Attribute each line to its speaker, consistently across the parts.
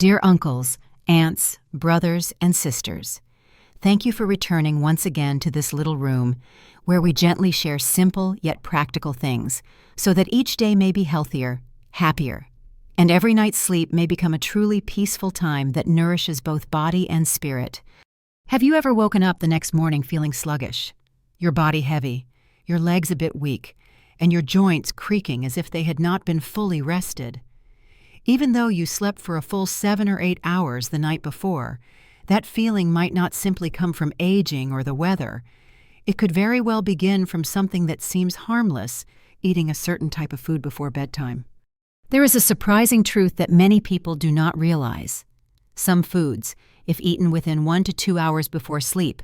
Speaker 1: Dear uncles, aunts, brothers, and sisters, thank you for returning once again to this little room where we gently share simple yet practical things so that each day may be healthier, happier, and every night's sleep may become a truly peaceful time that nourishes both body and spirit. Have you ever woken up the next morning feeling sluggish, your body heavy, your legs a bit weak, and your joints creaking as if they had not been fully rested? Even though you slept for a full 7 or 8 hours the night before, that feeling might not simply come from aging or the weather. It could very well begin from something that seems harmless, eating a certain type of food before bedtime. There is a surprising truth that many people do not realize. Some foods, if eaten within 1 to 2 hours before sleep,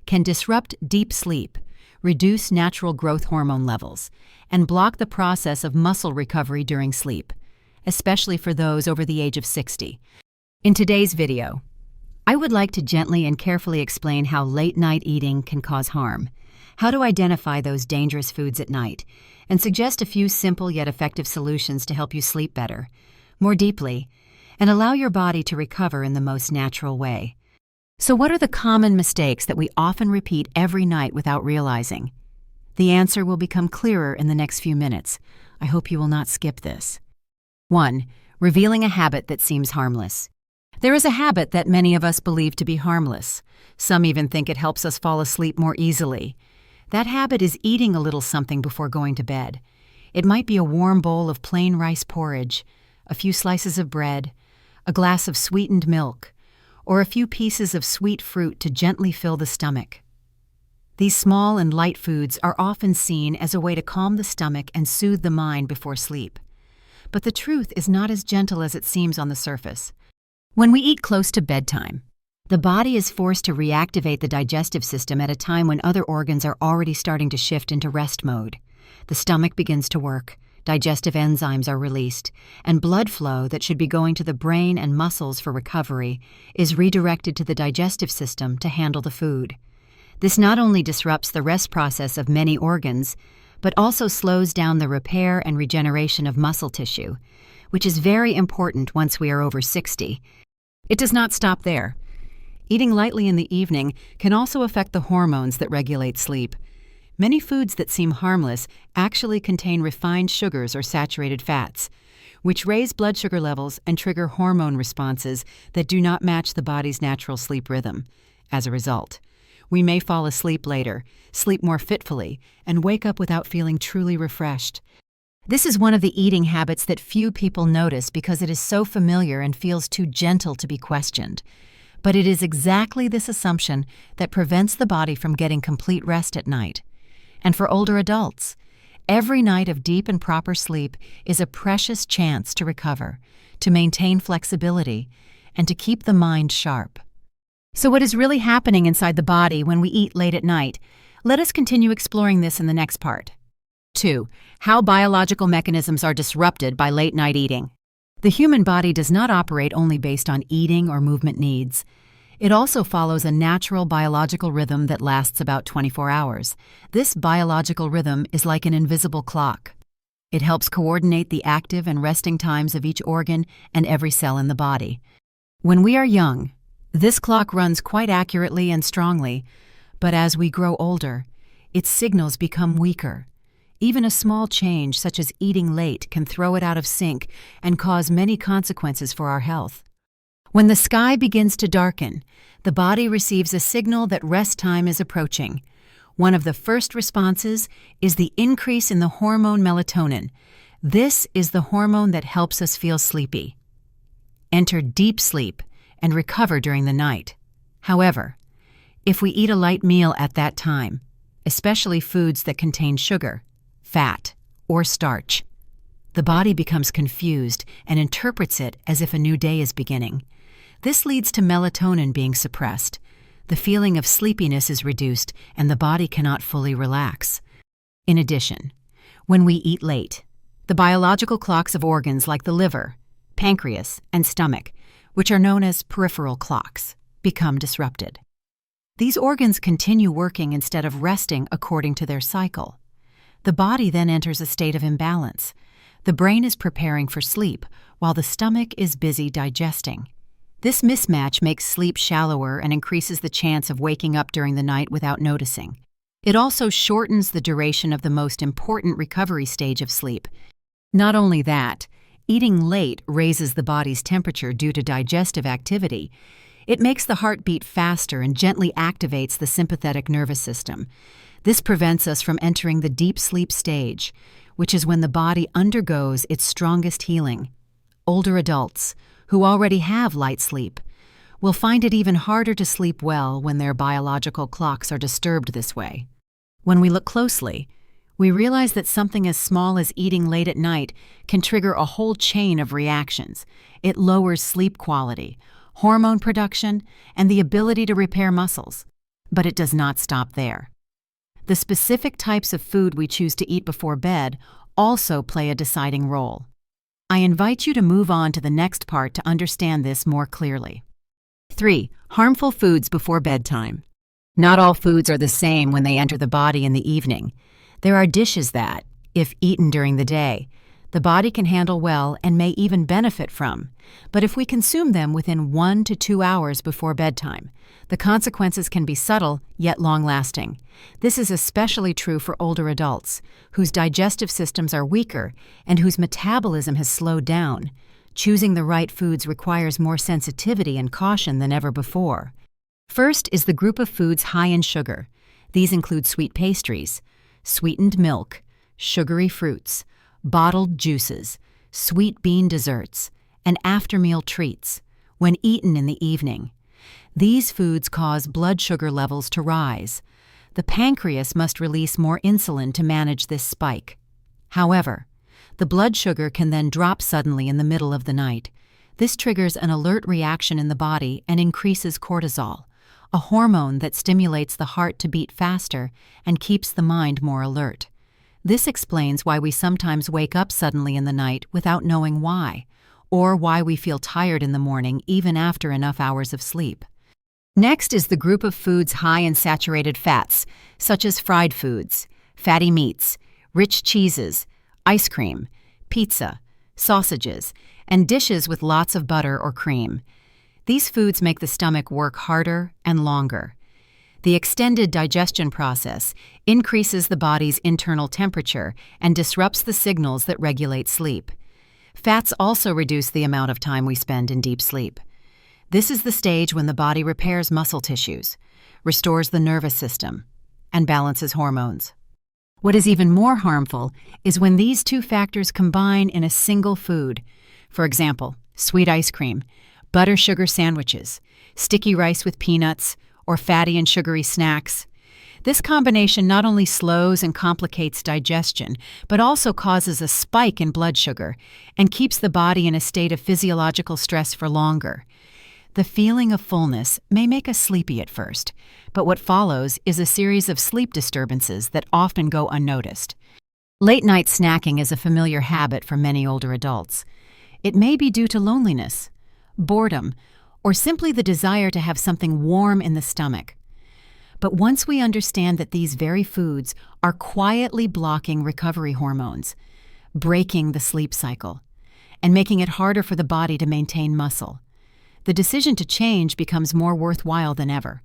Speaker 1: can disrupt deep sleep, reduce natural growth hormone levels, and block the process of muscle recovery during sleep, especially for those over the age of 60. In today's video, I would like to gently and carefully explain how late-night eating can cause harm, how to identify those dangerous foods at night, and suggest a few simple yet effective solutions to help you sleep better, more deeply, and allow your body to recover in the most natural way. So what are the common mistakes that we often repeat every night without realizing? The answer will become clearer in the next few minutes. I hope you will not skip this. 1. Revealing a habit that seems harmless. There is a habit that many of us believe to be harmless. Some even think it helps us fall asleep more easily. That habit is eating a little something before going to bed. It might be a warm bowl of plain rice porridge, a few slices of bread, a glass of sweetened milk, or a few pieces of sweet fruit to gently fill the stomach. These small and light foods are often seen as a way to calm the stomach and soothe the mind before sleep. But the truth is not as gentle as it seems on the surface. When we eat close to bedtime, the body is forced to reactivate the digestive system at a time when other organs are already starting to shift into rest mode. The stomach begins to work, digestive enzymes are released, and blood flow that should be going to the brain and muscles for recovery is redirected to the digestive system to handle the food. This not only disrupts the rest process of many organs, but also slows down the repair and regeneration of muscle tissue, which is very important once we are over 60. It does not stop there. Eating lightly in the evening can also affect the hormones that regulate sleep. Many foods that seem harmless actually contain refined sugars or saturated fats, which raise blood sugar levels and trigger hormone responses that do not match the body's natural sleep rhythm. As a result, we may fall asleep later, sleep more fitfully, and wake up without feeling truly refreshed. This is one of the eating habits that few people notice because it is so familiar and feels too gentle to be questioned. But it is exactly this assumption that prevents the body from getting complete rest at night. And for older adults, every night of deep and proper sleep is a precious chance to recover, to maintain flexibility, and to keep the mind sharp. So what is really happening inside the body when we eat late at night? Let us continue exploring this in the next part. 2. How biological mechanisms are disrupted by late-night eating. The human body does not operate only based on eating or movement needs. It also follows a natural biological rhythm that lasts about 24 hours. This biological rhythm is like an invisible clock. It helps coordinate the active and resting times of each organ and every cell in the body. When we are young, this clock runs quite accurately and strongly, but as we grow older, its signals become weaker. Even a small change, such as eating late, can throw it out of sync and cause many consequences for our health. When the sky begins to darken, the body receives a signal that rest time is approaching. One of the first responses is the increase in the hormone melatonin. This is the hormone that helps us feel sleepy, enter deep sleep, and recover during the night. However, if we eat a light meal at that time, especially foods that contain sugar, fat, or starch, the body becomes confused and interprets it as if a new day is beginning. This leads to melatonin being suppressed. The feeling of sleepiness is reduced and the body cannot fully relax. In addition, when we eat late, the biological clocks of organs like the liver, pancreas, and stomach, which are known as peripheral clocks, become disrupted. These organs continue working instead of resting according to their cycle. The body then enters a state of imbalance. The brain is preparing for sleep, while the stomach is busy digesting. This mismatch makes sleep shallower and increases the chance of waking up during the night without noticing. It also shortens the duration of the most important recovery stage of sleep. Not only that, eating late raises the body's temperature due to digestive activity. It makes the heart beat faster and gently activates the sympathetic nervous system. This prevents us from entering the deep sleep stage, which is when the body undergoes its strongest healing. Older adults, who already have light sleep, will find it even harder to sleep well when their biological clocks are disturbed this way. When we look closely, we realize that something as small as eating late at night can trigger a whole chain of reactions. It lowers sleep quality, hormone production, and the ability to repair muscles. But it does not stop there. The specific types of food we choose to eat before bed also play a deciding role. I invite you to move on to the next part to understand this more clearly. 3. Harmful foods before bedtime. Not all foods are the same when they enter the body in the evening. There are dishes that, if eaten during the day, the body can handle well and may even benefit from. But if we consume them within 1 to 2 hours before bedtime, the consequences can be subtle yet long-lasting. This is especially true for older adults, whose digestive systems are weaker and whose metabolism has slowed down. Choosing the right foods requires more sensitivity and caution than ever before. First is the group of foods high in sugar. These include sweet pastries, sweetened milk, sugary fruits, bottled juices, sweet bean desserts, and after-meal treats, when eaten in the evening. These foods cause blood sugar levels to rise. The pancreas must release more insulin to manage this spike. However, the blood sugar can then drop suddenly in the middle of the night. This triggers an alert reaction in the body and increases cortisol, a hormone that stimulates the heart to beat faster and keeps the mind more alert. This explains why we sometimes wake up suddenly in the night without knowing why, or why we feel tired in the morning even after enough hours of sleep. Next is the group of foods high in saturated fats, such as fried foods, fatty meats, rich cheeses, ice cream, pizza, sausages, and dishes with lots of butter or cream. These foods make the stomach work harder and longer. The extended digestion process increases the body's internal temperature and disrupts the signals that regulate sleep. Fats also reduce the amount of time we spend in deep sleep. This is the stage when the body repairs muscle tissues, restores the nervous system, and balances hormones. What is even more harmful is when these two factors combine in a single food. For example, sweet ice cream, butter sugar sandwiches, sticky rice with peanuts, or fatty and sugary snacks. This combination not only slows and complicates digestion, but also causes a spike in blood sugar and keeps the body in a state of physiological stress for longer. The feeling of fullness may make us sleepy at first, but what follows is a series of sleep disturbances that often go unnoticed. Late-night snacking is a familiar habit for many older adults. It may be due to loneliness, boredom, or simply the desire to have something warm in the stomach. But once we understand that these very foods are quietly blocking recovery hormones, breaking the sleep cycle, and making it harder for the body to maintain muscle, the decision to change becomes more worthwhile than ever.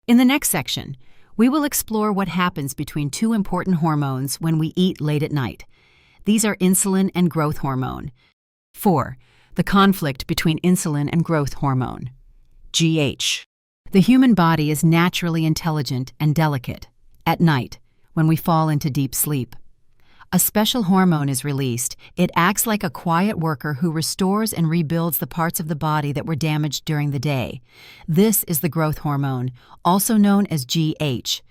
Speaker 1: In the next section, we will explore what happens between two important hormones when we eat late at night. These are insulin and growth hormone. 4. The conflict between insulin and growth hormone. GH. The human body is naturally intelligent and delicate at night when we fall into deep sleep. A special hormone is released. It acts like a quiet worker who restores and rebuilds the parts of the body that were damaged during the day. This is the growth hormone, also known as GH.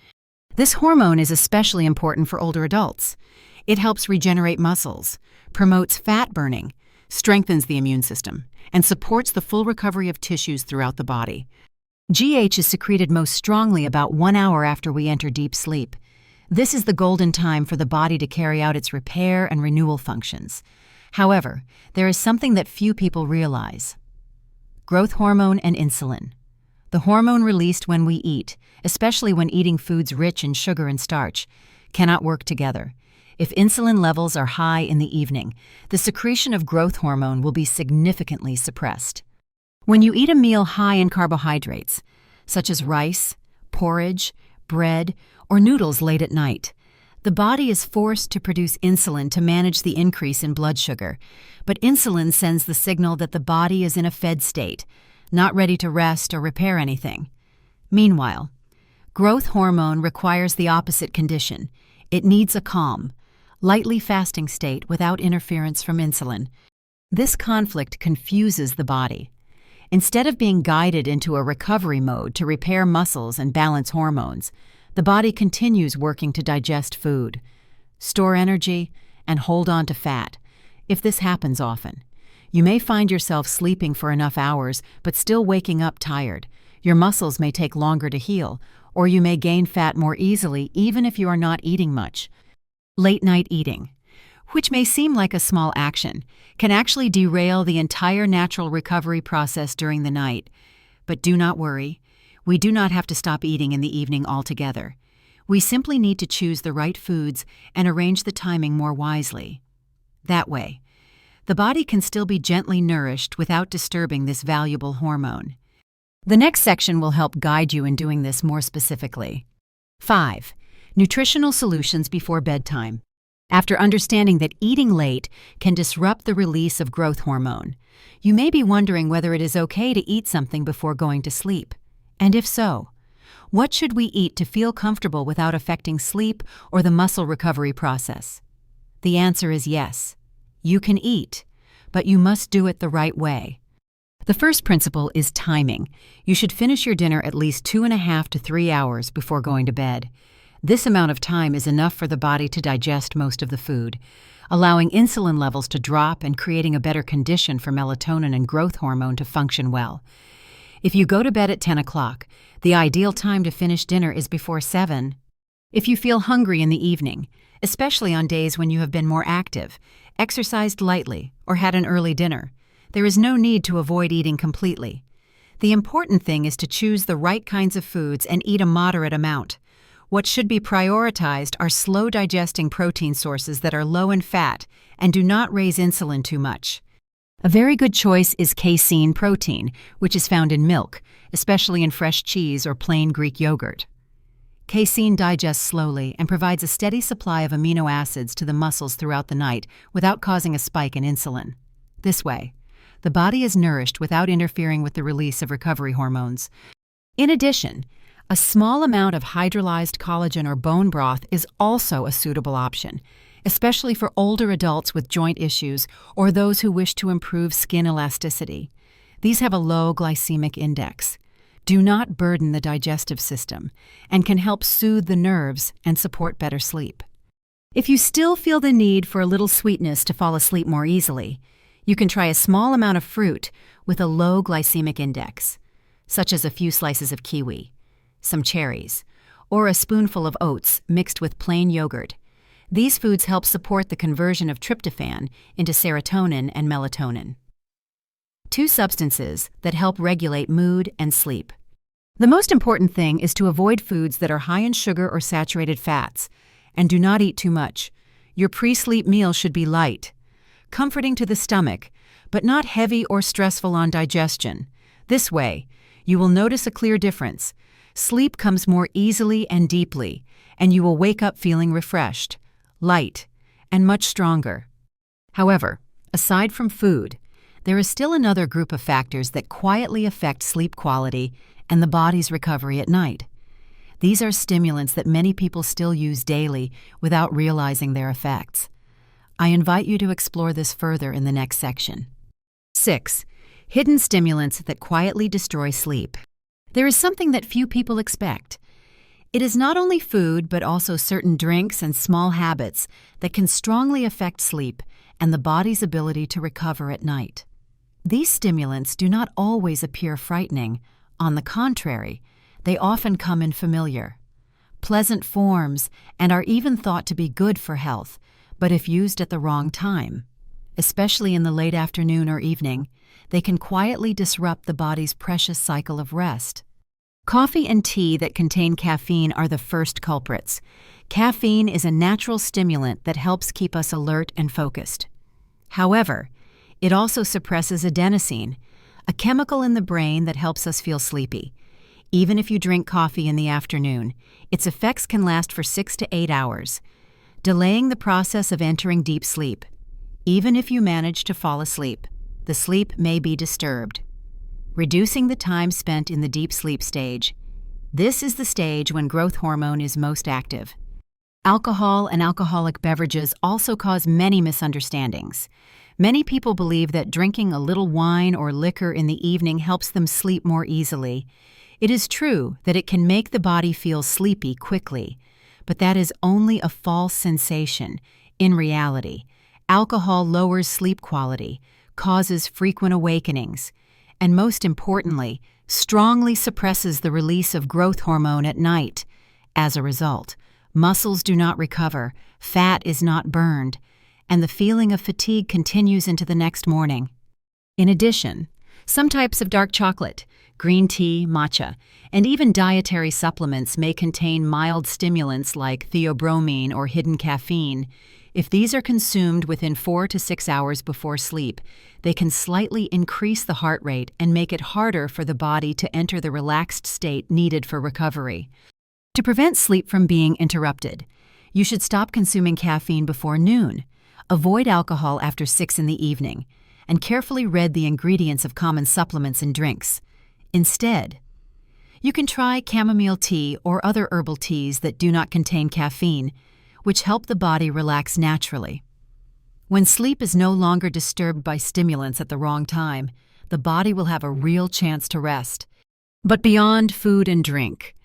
Speaker 1: This hormone is especially important for older adults. It helps regenerate muscles, promotes fat burning, strengthens the immune system, and supports the full recovery of tissues throughout the body. GH is secreted most strongly about 1 hour after we enter deep sleep. This is the golden time for the body to carry out its repair and renewal functions. However, there is something that few people realize. Growth hormone and insulin. The hormone released when we eat, especially when eating foods rich in sugar and starch, cannot work together. If insulin levels are high in the evening, the secretion of growth hormone will be significantly suppressed. When you eat a meal high in carbohydrates, such as rice, porridge, bread, or noodles late at night, the body is forced to produce insulin to manage the increase in blood sugar, but insulin sends the signal that the body is in a fed state, not ready to rest or repair anything. Meanwhile, growth hormone requires the opposite condition. It needs a calm, lightly fasting state without interference from insulin. This conflict confuses the body. Instead of being guided into a recovery mode to repair muscles and balance hormones, the body continues working to digest food, store energy, and hold on to fat. If this happens often, you may find yourself sleeping for enough hours but still waking up tired. Your muscles may take longer to heal, or you may gain fat more easily even if you are not eating much. Late-night eating, which may seem like a small action, can actually derail the entire natural recovery process during the night. But do not worry. We do not have to stop eating in the evening altogether. We simply need to choose the right foods and arrange the timing more wisely. That way, the body can still be gently nourished without disturbing this valuable hormone. The next section will help guide you in doing this more specifically. 5. Nutritional solutions before bedtime. After understanding that eating late can disrupt the release of growth hormone, you may be wondering whether it is okay to eat something before going to sleep. And if so, what should we eat to feel comfortable without affecting sleep or the muscle recovery process? The answer is yes. You can eat, but you must do it the right way. The first principle is timing. You should finish your dinner at least 2.5 to 3 hours before going to bed. This amount of time is enough for the body to digest most of the food, allowing insulin levels to drop and creating a better condition for melatonin and growth hormone to function well. If you go to bed at 10 o'clock, the ideal time to finish dinner is before 7. If you feel hungry in the evening, especially on days when you have been more active, exercised lightly, or had an early dinner, there is no need to avoid eating completely. The important thing is to choose the right kinds of foods and eat a moderate amount. What should be prioritized are slow-digesting protein sources that are low in fat and do not raise insulin too much. A very good choice is casein protein, which is found in milk, especially in fresh cheese or plain Greek yogurt. Casein digests slowly and provides a steady supply of amino acids to the muscles throughout the night without causing a spike in insulin. This way, the body is nourished without interfering with the release of recovery hormones. In addition, a small amount of hydrolyzed collagen or bone broth is also a suitable option, especially for older adults with joint issues or those who wish to improve skin elasticity. These have a low glycemic index, do not burden the digestive system, and can help soothe the nerves and support better sleep. If you still feel the need for a little sweetness to fall asleep more easily, you can try a small amount of fruit with a low glycemic index, such as a few slices of kiwi, some cherries, or a spoonful of oats mixed with plain yogurt. These foods help support the conversion of tryptophan into serotonin and melatonin, two substances that help regulate mood and sleep. The most important thing is to avoid foods that are high in sugar or saturated fats, and do not eat too much. Your pre-sleep meal should be light, comforting to the stomach, but not heavy or stressful on digestion. This way, you will notice a clear difference. Sleep comes more easily and deeply, and you will wake up feeling refreshed, light, and much stronger. However, aside from food, there is still another group of factors that quietly affect sleep quality and the body's recovery at night. These are stimulants that many people still use daily without realizing their effects. I invite you to explore this further in the next section. 6. Hidden stimulants that quietly destroy sleep. There is something that few people expect. It is not only food, but also certain drinks and small habits that can strongly affect sleep and the body's ability to recover at night. These stimulants do not always appear frightening. On the contrary, they often come in familiar, pleasant forms and are even thought to be good for health, but if used at the wrong time, especially in the late afternoon or evening, they can quietly disrupt the body's precious cycle of rest. Coffee and tea that contain caffeine are the first culprits. Caffeine is a natural stimulant that helps keep us alert and focused. However, it also suppresses adenosine, a chemical in the brain that helps us feel sleepy. Even if you drink coffee in the afternoon, its effects can last for 6 to 8 hours, delaying the process of entering deep sleep. Even if you manage to fall asleep, the sleep may be disturbed. Reducing the time spent in the deep sleep stage. This is the stage when growth hormone is most active. Alcohol and alcoholic beverages also cause many misunderstandings. Many people believe that drinking a little wine or liquor in the evening helps them sleep more easily. It is true that it can make the body feel sleepy quickly, but that is only a false sensation. In reality, alcohol lowers sleep quality, causes frequent awakenings, and most importantly, strongly suppresses the release of growth hormone at night. As a result, muscles do not recover, fat is not burned, and the feeling of fatigue continues into the next morning. In addition, some types of dark chocolate, green tea, matcha, and even dietary supplements may contain mild stimulants like theobromine or hidden caffeine. If these are consumed within 4 to 6 hours before sleep, they can slightly increase the heart rate and make it harder for the body to enter the relaxed state needed for recovery. To prevent sleep from being interrupted, you should stop consuming caffeine before noon, avoid alcohol after 6 in the evening, and carefully read the ingredients of common supplements and drinks. Instead, you can try chamomile tea or other herbal teas that do not contain caffeine, which help the body relax naturally. When sleep is no longer disturbed by stimulants at the wrong time, the body will have a real chance to rest. But beyond food and drink,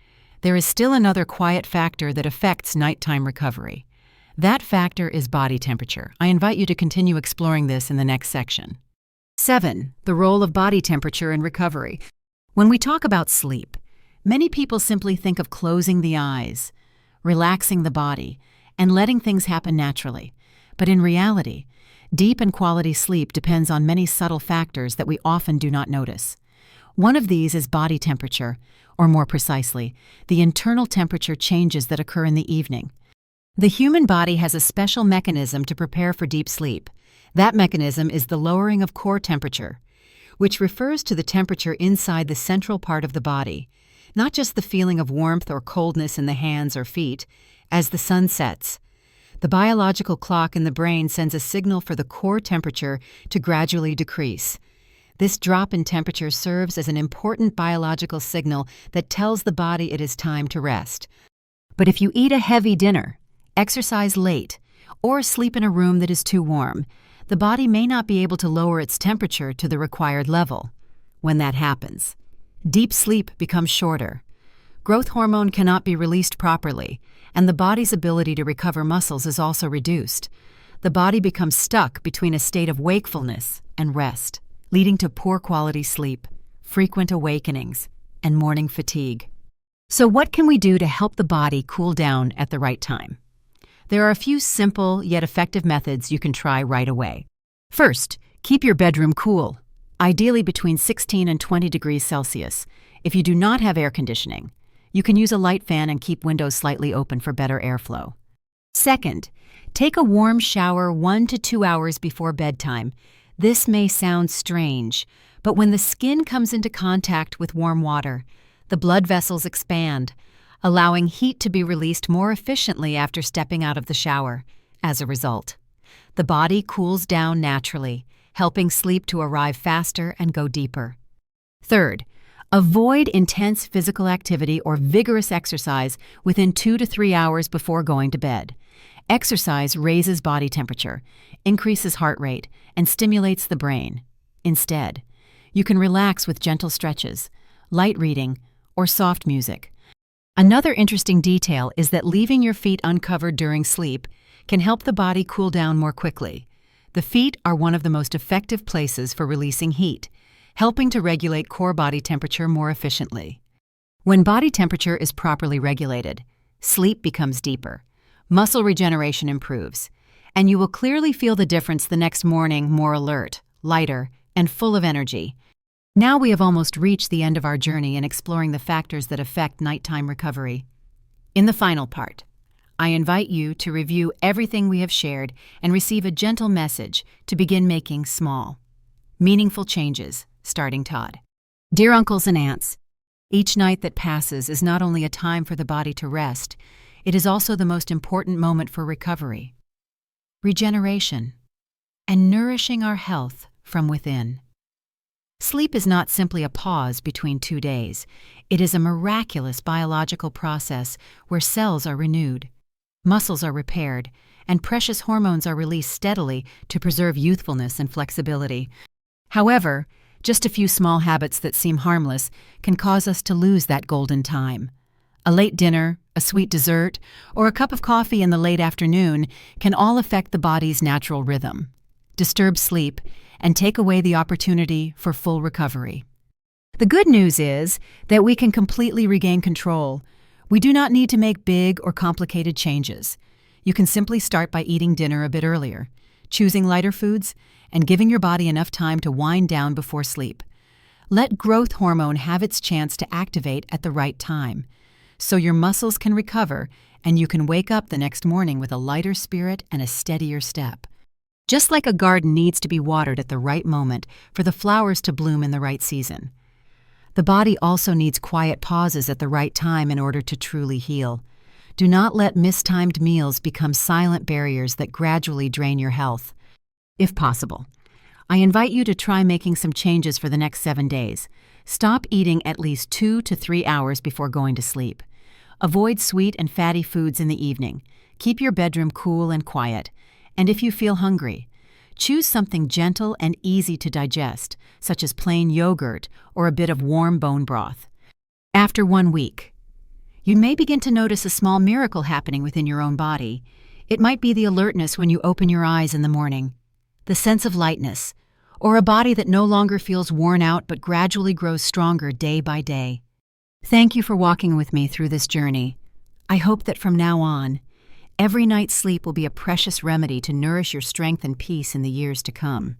Speaker 1: there is still another quiet factor that affects nighttime recovery. That factor is body temperature. I invite you to continue exploring this in the next section. 7. The role of body temperature in recovery. When we talk about sleep, many people simply think of closing the eyes, relaxing the body, and letting things happen naturally. But in reality, deep and quality sleep depends on many subtle factors that we often do not notice. One of these is body temperature, or more precisely, the internal temperature changes that occur in the evening. The human body has a special mechanism to prepare for deep sleep. That mechanism is the lowering of core temperature, which refers to the temperature inside the central part of the body, not just the feeling of warmth or coldness in the hands or feet. As the sun sets, the biological clock in the brain sends a signal for the core temperature to gradually decrease. This drop in temperature serves as an important biological signal that tells the body it is time to rest. But if you eat a heavy dinner, exercise late, or sleep in a room that is too warm, the body may not be able to lower its temperature to the required level. When that happens, deep sleep becomes shorter. Growth hormone cannot be released properly, and the body's ability to recover muscles is also reduced. The body becomes stuck between a state of wakefulness and rest, leading to poor quality sleep, frequent awakenings, and morning fatigue. So what can we do to help the body cool down at the right time? There are a few simple yet effective methods you can try right away. First, keep your bedroom cool, ideally between 16 and 20 degrees Celsius. If you do not have air conditioning, you can use a light fan and keep windows slightly open for better airflow. Second, take a warm shower 1 to 2 hours before bedtime. This may sound strange, but when the skin comes into contact with warm water, the blood vessels expand, allowing heat to be released more efficiently after stepping out of the shower. As a result, the body cools down naturally, helping sleep to arrive faster and go deeper. Third, avoid intense physical activity or vigorous exercise within 2 to 3 hours before going to bed. Exercise raises body temperature, increases heart rate, and stimulates the brain. Instead, you can relax with gentle stretches, light reading, or soft music. Another interesting detail is that leaving your feet uncovered during sleep can help the body cool down more quickly. The feet are one of the most effective places for releasing heat, helping to regulate core body temperature more efficiently. When body temperature is properly regulated, sleep becomes deeper, muscle regeneration improves, and you will clearly feel the difference the next morning, more alert, lighter, and full of energy. Now we have almost reached the end of our journey in exploring the factors that affect nighttime recovery. In the final part, I invite you to review everything we have shared and receive a gentle message to begin making small, meaningful changes starting Todd. Dear uncles and aunts, each night that passes is not only a time for the body to rest, it is also the most important moment for recovery, regeneration, and nourishing our health from within. Sleep is not simply a pause between 2 days. It is a miraculous biological process where cells are renewed, muscles are repaired, and precious hormones are released steadily to preserve youthfulness and flexibility. However, just a few small habits that seem harmless can cause us to lose that golden time. A late dinner, a sweet dessert, or a cup of coffee in the late afternoon can all affect the body's natural rhythm, disturb sleep, and take away the opportunity for full recovery. The good news is that we can completely regain control. We do not need to make big or complicated changes. You can simply start by eating dinner a bit earlier, choosing lighter foods, and giving your body enough time to wind down before sleep. Let growth hormone have its chance to activate at the right time, so your muscles can recover and you can wake up the next morning with a lighter spirit and a steadier step. Just like a garden needs to be watered at the right moment for the flowers to bloom in the right season, the body also needs quiet pauses at the right time in order to truly heal. Do not let mistimed meals become silent barriers that gradually drain your health. If possible, I invite you to try making some changes for the next 7 days. Stop eating at least 2 to 3 hours before going to sleep. Avoid sweet and fatty foods in the evening. Keep your bedroom cool and quiet. And if you feel hungry, choose something gentle and easy to digest, such as plain yogurt or a bit of warm bone broth. After 1 week, you may begin to notice a small miracle happening within your own body. It might be the alertness when you open your eyes in the morning, the sense of lightness, or a body that no longer feels worn out but gradually grows stronger day by day. Thank you for walking with me through this journey. I hope that from now on, every night's sleep will be a precious remedy to nourish your strength and peace in the years to come.